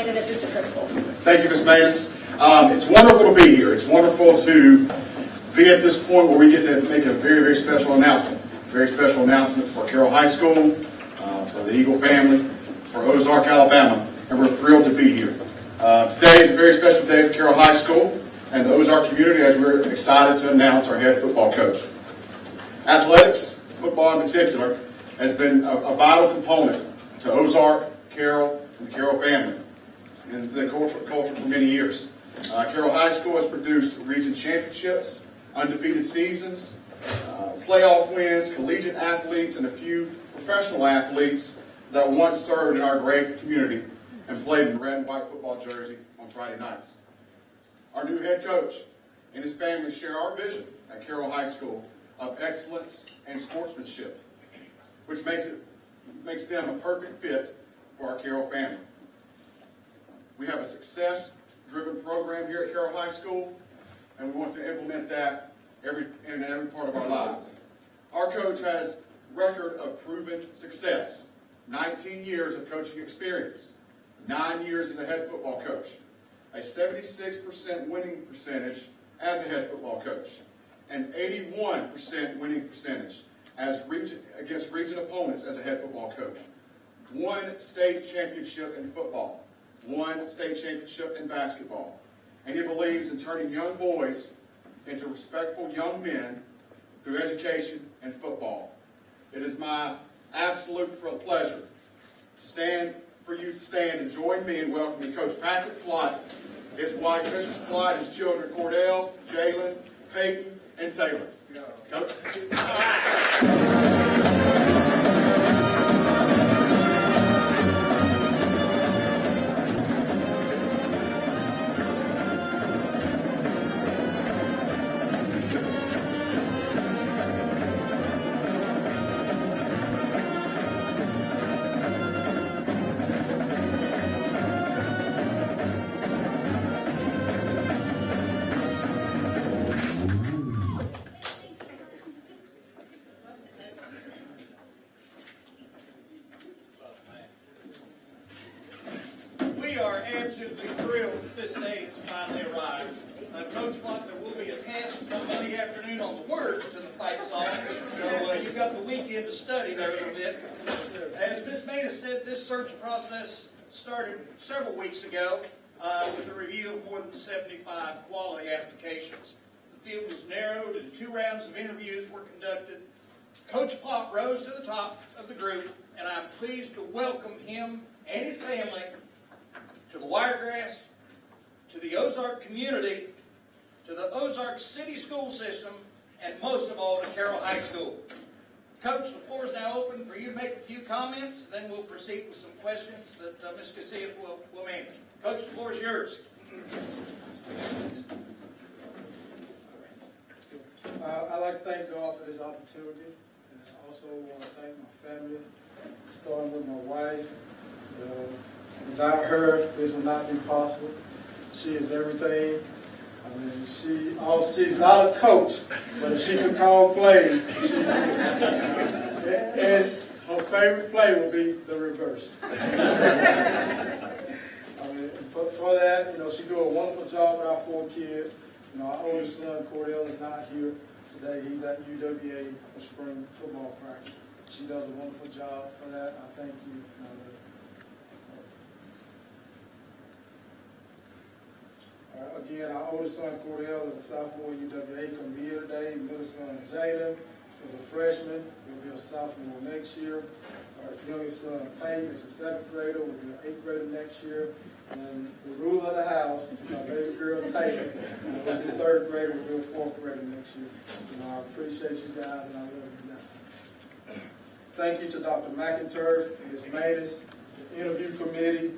and an assistant principal. Thank you, Ms. Matus. It's wonderful to be here. It's wonderful to be at this point where we get to make a very, very special announcement. Very special announcement for Carrol High School, for the Eagle family, for Ozark, Alabama, and we're thrilled to be here. Today is a very special day for Carrol High School and the Ozark community as we're excited to announce our head football coach. Athletics, football in particular, has been a vital component to Ozark, Carrol, and the Carrol family and the culture for many years. Carrol High School has produced region championships, undefeated seasons, playoff wins, collegiate athletes, and a few professional athletes that once served in our great community and played in red and white football jersey on Friday nights. Our new head coach and his family share our vision at Carrol High School of excellence and sportsmanship, which makes them a perfect fit for our Carrol family. We have a success-driven program here at Carrol High School, and we want to implement that in every part of our lives. Our coach has a record of proven success, 19 years of coaching experience, 9 years as a head football coach, a 76% winning percentage as a head football coach, and 81% winning percentage against region opponents as a head football coach. 1 state championship in football, 1 state championship in basketball. And he believes in turning young boys into respectful young men through education and football. It is my absolute pleasure for you to stand and join me in welcoming Coach Patrick Plott, his wife, Mrs. Plott, his children, Cordell, Jalen, Peyton, and Taylor. Coach. We are absolutely thrilled that this day has finally arrived. Coach Plott, there will be a test on Monday afternoon on the words to the fight song, so you've got the weekend to study there a little bit. As Ms. Matus said, this search process started several weeks ago with a review of more than 75 quality applications. The field was narrowed and 2 rounds of interviews were conducted. Coach Plott rose to the top of the group, and I'm pleased to welcome him and his family to the Wiregrass, to the Ozark community, to the Ozark City School System, and most of all to Carrol High School. Coach, the floor is now open for you to make a few comments, then we'll proceed with some questions that Ms. Casillas will answer. Coach, the floor is yours. I'd like to thank God for this opportunity, and I also want to thank my family, starting with my wife. Without her, this would not be possible. She is everything. I mean, she's not a coach, but if she can call plays, and her favorite play will be the reverse. I mean, for that, she do a wonderful job with our 4 kids. Our oldest son, Cordell, is not here today. He's at UWA for spring football practice. She does a wonderful job for that. I thank you. Again, our oldest son, Cordell, is a sophomore at UWA, couldn't be here today. Middle son, Jalen, is a freshman, will be a sophomore next year. Our youngest son, Peyton, is a 7th grader, will be an 8th grader next year. And the rule of the house, my baby girl, Taylor, is a 3rd grader, will be a 4th grader next year. I appreciate you guys, and I love you guys. Thank you to Dr. McIntyre, Ms. Matus, the interview committee,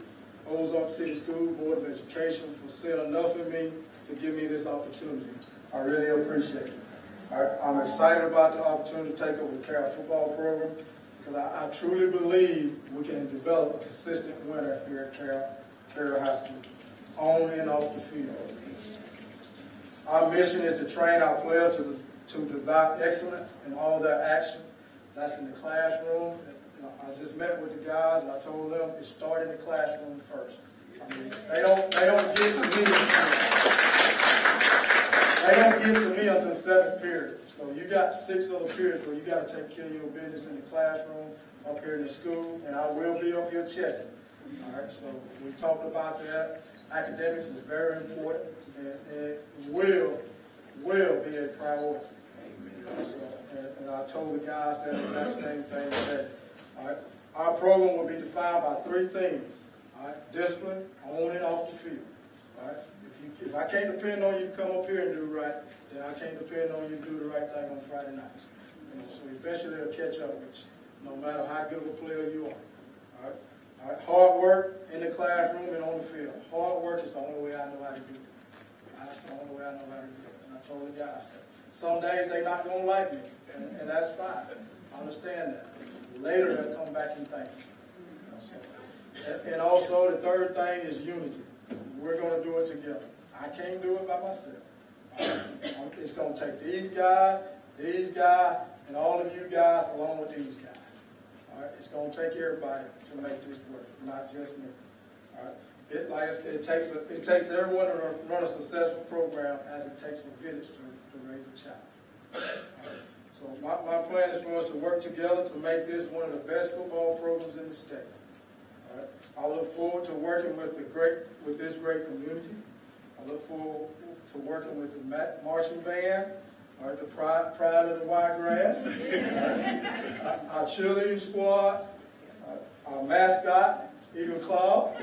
Ozark City School Board of Education for seeing enough in me to give me this opportunity. I really appreciate it. I'm excited about the opportunity to take over the Carrol football program because I truly believe we can develop a consistent winner here at Carrol High School, on and off the field. Our mission is to train our players to desire excellence in all their action. That's in the classroom. I just met with the guys and I told them it started in the classroom first. I mean, They don't get to me. They don't get to me until seventh period. So you got 6 other periods where you got to take care of your business in the classroom, up here in the school, and I will be up here checking. All right, so we talked about that. Academics is very important, and it will be a priority. So, and I told the guys that exact same thing today. All right, our program will be defined by 3 things. All right, discipline, on and off the field. All right, if I can't depend on you to come up here and do right, then I can't depend on you to do the right thing on Friday nights. So eventually they'll catch up with you, no matter how good of a player you are. All right. All right. Hard work in the classroom and on the field. Hard work is the only way I know how to do it. That's the only way I know how to do it. And I told the guys that. Some days they're not going to like me, and that's fine. I understand that. Later they'll come back and thank you. And also the third thing is unity. We're going to do it together. I can't do it by myself. It's going to take these guys, and all of you guys along with these guys. All right? It's going to take everybody to make this work, not just me. All right? It takes everyone to run a successful program as it takes a village to raise a child. All right? So my plan is for us to work together to make this one of the best football programs in the state. All right? I look forward to working with this great community. I look forward to working with the marching band, all right, the pride of the Wiregrass, our cheerleading squad, our mascot, Eagle Club,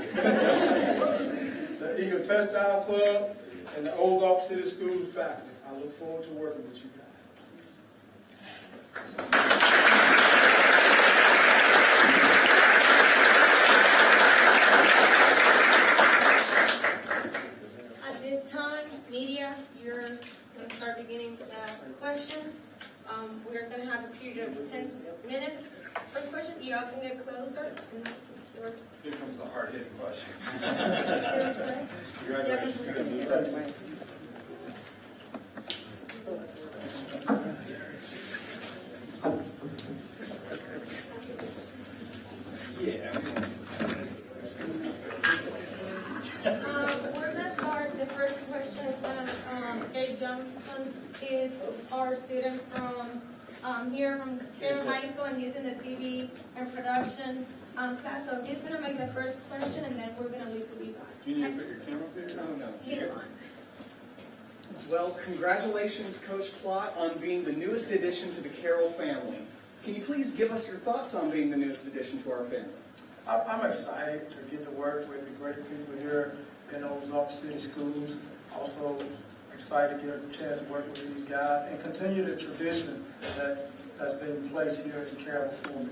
the Eagle Touchdown Club, and the Ozark City School faculty. I look forward to working with you guys. Media, you're going to start beginning the questions. We're going to have a period of 10 minutes for question. Y'all can get closer. Here comes the hard-hitting question. Yeah. We're going to start. The first question is going to Dave Johnson is our student from here from Carrol High School, and he's in the TV and production class. So he's going to make the first question, and then we're going to leave with you guys. Do you need to put your camera up here? Oh, no. He's on. Well, congratulations, Coach Plott, on being the newest addition to the Carrol family. Can you please give us your thoughts on being the newest addition to our family? I'm excited to get to work with the great people here in Ozark City Schools. Also excited to get a chance to work with these guys and continue the tradition that's been placed here in Carrol for me.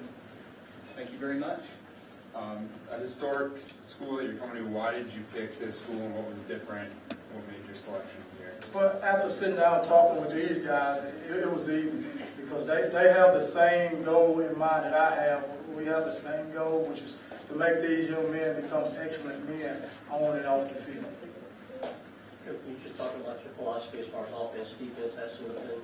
Thank you very much. A historic school that you're coming to, why did you pick this school and what was different? What made your selection here? But after sitting down and talking with these guys, it was easy because they have the same goal in mind that I have. We have the same goal, which is to make these young men become excellent men on and off the field. Can you just talk about your philosophy as far as offense, defense, that sort of thing?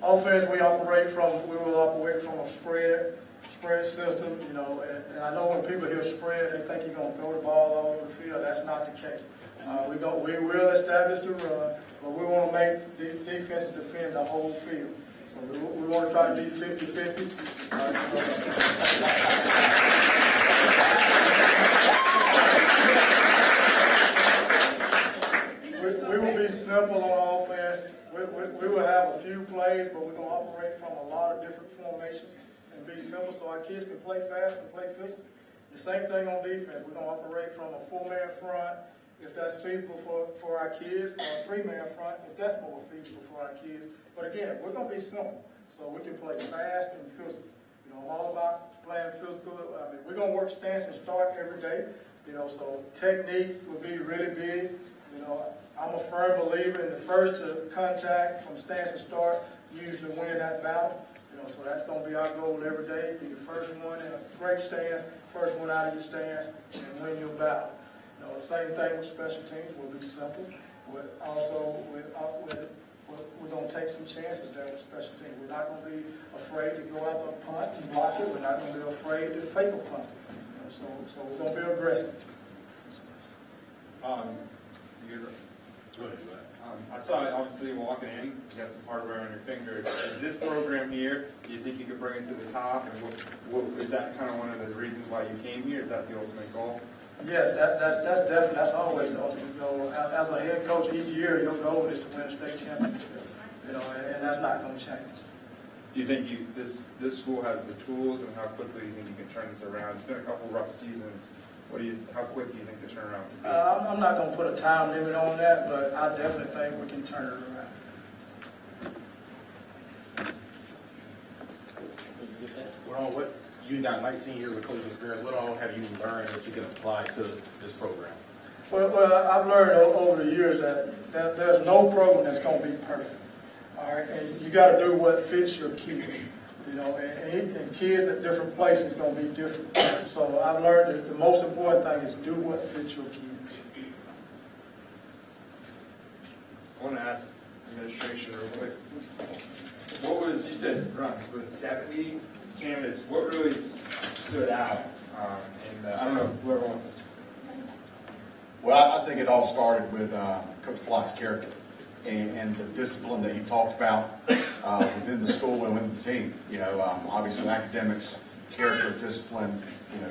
Offense, we will operate from a spread system, you know, and I know when people hear spread, they think you're going to throw the ball all over the field. That's not the case. We will establish the run, but we want to make the defensive defend the whole field. So we want to try to be 50-50. We will be simple on offense. We will have a few plays, but we're going to operate from a lot of different formations and be simple so our kids can play fast and play physical. The same thing on defense. We're going to operate from a 4-man front, if that's feasible for our kids, or a 3-man front, if that's more feasible for our kids. But again, we're going to be simple so we can play fast and physical. You know, I'm all about playing physical. I mean, we're going to work stance and start every day. You know, so technique will be really big. You know, I'm a firm believer in the first to contact from stance and start, usually win that battle. You know, so that's going to be our goal every day. Be the first one in a great stance, first one out of your stance, and win your battle. You know, the same thing with special teams. We'll be simple. We're going to take some chances there with special teams. We're not going to be afraid to go out the punt and block it. We're not going to be afraid to fake a punt. You know, so we're going to be aggressive. I saw it obviously walking in, you got some hardware on your finger. Is this program here, do you think you could bring it to the top? And what is that kind of one of the reasons why you came here? Is that the ultimate goal? Yes, that's definitely, that's always the ultimate goal. As a head coach, each year, your goal is to win a state championship, and that's not going to change. Do you think this school has the tools, and how quickly do you think you can turn this around? It's been a couple rough seasons. How quick do you think the turnaround can be? I'm not going to put a time limit on that, but I definitely think we can turn it around. Well, you got 19 years of coaching experience. What all have you learned that you can apply to this program? Well, I've learned over the years that there's no program that's going to be perfect. All right, and you got to do what fits your kids. And kids at different places going to be different. So I've learned that the most important thing is do what fits your kids. I want to ask administration real quick. What was, you said runs, with 70 candidates, what really stood out? I don't know, whoever wants to. Well, I think it all started with Coach Block's character and the discipline that he talked about within the school and within the team. Obviously academics, character, discipline,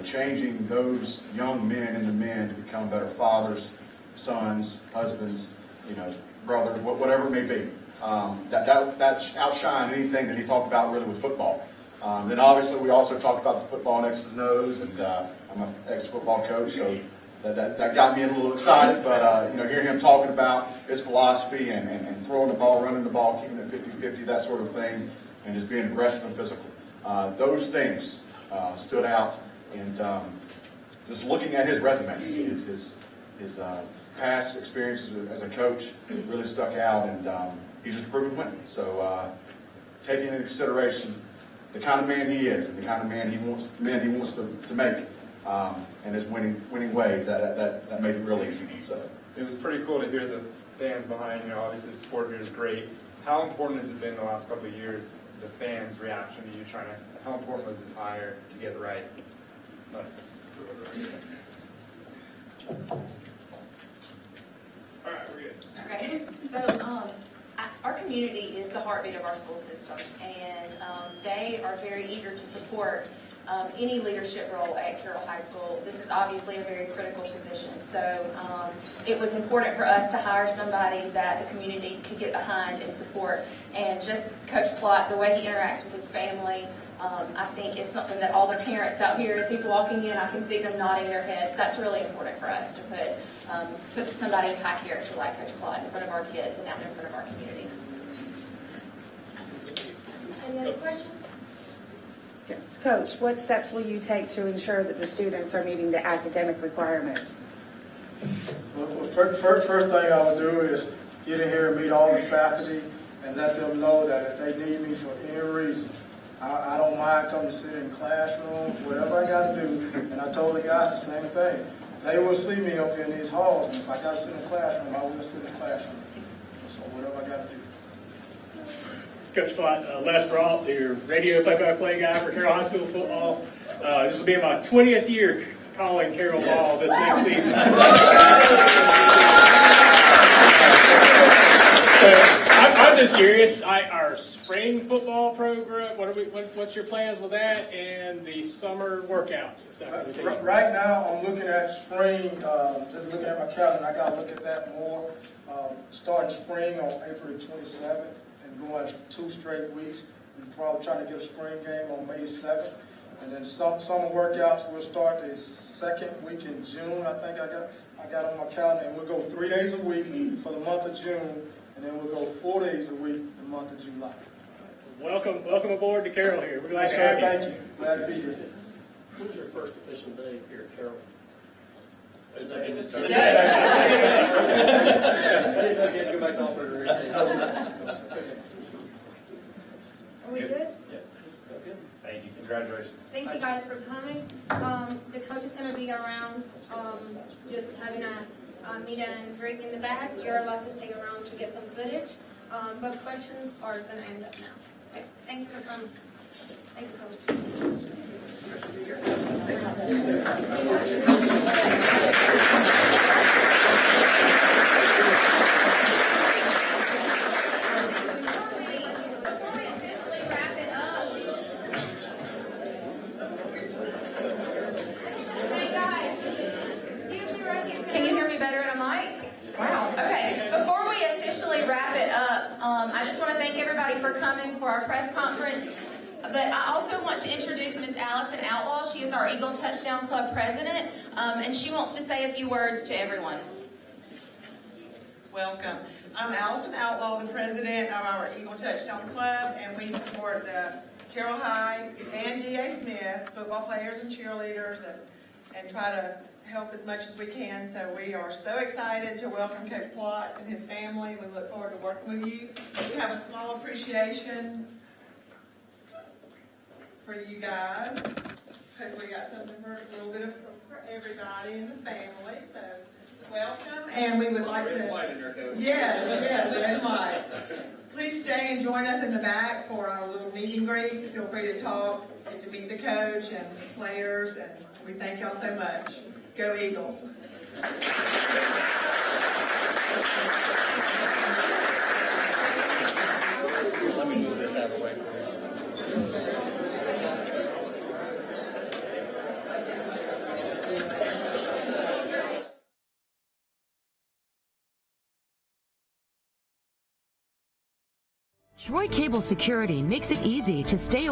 changing those young men into men to become better fathers, sons, husbands, brothers, whatever it may be. That outshined anything that he talked about really with football. Then obviously we also talked about the football and X's and O's, and I'm an ex-football coach, so that got me a little excited. But hearing him talking about his philosophy and throwing the ball, running the ball, keeping it 50-50, that sort of thing, and just being aggressive and physical, those things stood out. And just looking at his resume, his past experiences as a coach really stuck out, and he's just a proven winner. So taking into consideration the kind of man he is and the kind of man he wants to make, and his winning ways, that made it real easy. So it was pretty cool to hear the fans behind. Obviously the support here is great. How important has it been the last couple of years, the fans' reaction to you how important was this hire to get it right? All right, we're good. Okay, so our community is the heartbeat of our school system, and they are very eager to support any leadership role at Carrol High School. This is obviously a very critical position, so it was important for us to hire somebody that the community could get behind and support. And just Coach Plott, the way he interacts with his family, I think is something that all the parents out here, as he's walking in, I can see them nodding their heads. That's really important for us to put somebody of high character like Coach Plott in front of our kids and out in front of our community. Any other questions? Coach, what steps will you take to ensure that the students are meeting the academic requirements? Well, first thing I would do is get in here and meet all the faculty and let them know that if they need me for any reason, I don't mind coming to sit in classrooms, whatever I got to do. And I told the guys the same thing. They will see me up in these halls, and if I got to sit in the classroom, I will sit in the classroom. So whatever I got to do. Coach Plott, Les Brault, your radio play-by-play guy for Carroll High School football. This will be my 20th year calling Carroll ball this next season. I'm just curious, our spring football program, what's your plans with that, and the summer workouts and stuff? Right now, I'm looking at spring, just looking at my calendar, I got to look at that more. Starting spring on April 27th. Going 2 straight weeks. We're probably trying to get a spring game on May 7th. And then summer workouts will start the 2nd week in June, I think I got on my calendar. And we'll go 3 days a week for the month of June, and then we'll go 4 days a week the month of July. Welcome aboard to Carroll here. We're glad to Sir, have you. thank you. Glad to be here. When's your first official day here at Carroll? Today. I didn't know if you had to go back to operator or anything. Are we good? Yeah. Okay. Thank you. Congratulations. Thank you guys for coming. The coach is going to be around, just having a meet and drink in the back. You're allowed to stay around to get some footage, but questions are going to end up now. Okay. Thank you for coming. Thank you, Coach. me better at a mic? Wow. Okay. Before we officially wrap it up, I just want to thank everybody for coming for our press conference. But I also want to introduce Miss Allison Outlaw. She is our Eagle Touchdown Club president, and she wants to say a few words to everyone. Welcome. I'm Allison Outlaw, the president of our Eagle Touchdown Club, and we support the Carroll High and D.A. Smith football players and cheerleaders and try to help as much as we can. So we are so excited to welcome Coach Plott and his family. We look forward to working with you. We have a small appreciation for you guys because we got something for a little bit of something for everybody in the family. So welcome, and we would like to. Yes, red and white. Please stay and join us in the back for our little meet and greet. Feel free to talk, get to meet the coach and players, and we thank y'all so much. Go Eagles. Let me move this out of the way for you. Troy Cable Security makes it easy to stay